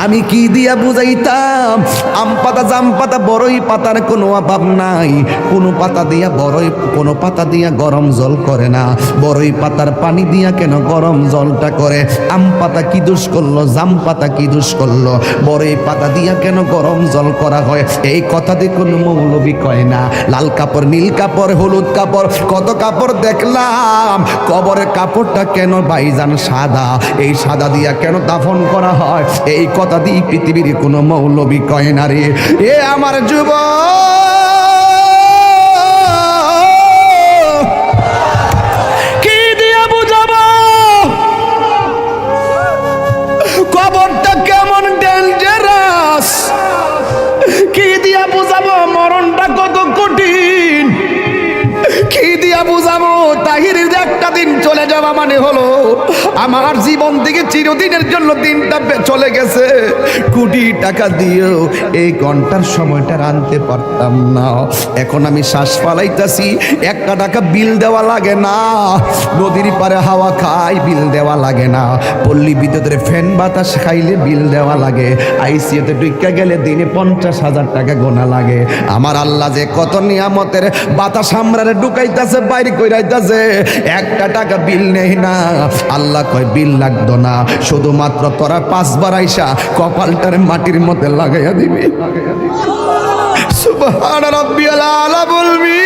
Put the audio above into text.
আমি কি দিয়া বুঝাইতাম? আম পাতা, জাম পাতা, বড়ই পাতার কোনো অভাব নাই। কোনো পাতা দিয়া বড়ই, কোনো পাতা দিয়া গরম জল করে না। বড়ই পাতার পানি দিয়া কেন গরম জলটা করে? আম পাতা কি দোষ করলো? জাম পাতা কি দোষ করলো? বড়ই পাতা দিয়া কেন গরম জল করা হয়? এই কথা দিয়ে কোনো মৌলবি কয় না। লাল কাপড়, নীল কাপড়, হলুদ কাপড়, কত কাপড় দেখলাম। কবরের কাপড়টা কেন ভাইজান সাদা? এই সাদা দিয়া কেন দাফন করা হয়? এই কথা দিয়ে পৃথিবীর কোনো মৌলবি কয় না রে। এ আমার যুবক, কি দিয়া বুঝাবো কবরটা কেমন ডেঞ্জারাস? কি দিয়া বুঝাবো মরণটা কত কঠিন? কি দিয়া বুঝাবো তাহিরের একটা দিন চলে যাওয়া মানে হলো আমার জীবন থেকে চিরদিনের জন্য দিনটা চলে গেছে। কোটি টাকা দিয়েও এই ঘন্টার সময়টা আনতে পারতাম না। এখন আমি শ্বাস ফালাইতাছি, একটা টাকা বিল দেওয়া লাগে না। নদীর পারে হাওয়া খাই, বিল দেওয়া লাগে না। পল্লী বিদ্যুতের ফ্যান বাতাস খাইলে বিল দেওয়া লাগে। আইসিইউতে ঢুকে গেলে দিনে 50,000 টাকা গোনা লাগে। আমার আল্লাহ যে কত নিয়ামতের বাতাস আমরারে ঢুকাইতেছে, বাইরে কইরাইতেছে, একটা টাকা বিল নেই না। আল্লাহ কয় বিল লাগতো না, শুধুমাত্র তোরা 5 বার আইসা কপালটার মাটির মধ্যে লাগাইয়া দিবি। সুবহান রাব্বিয়াল আলা বলবি।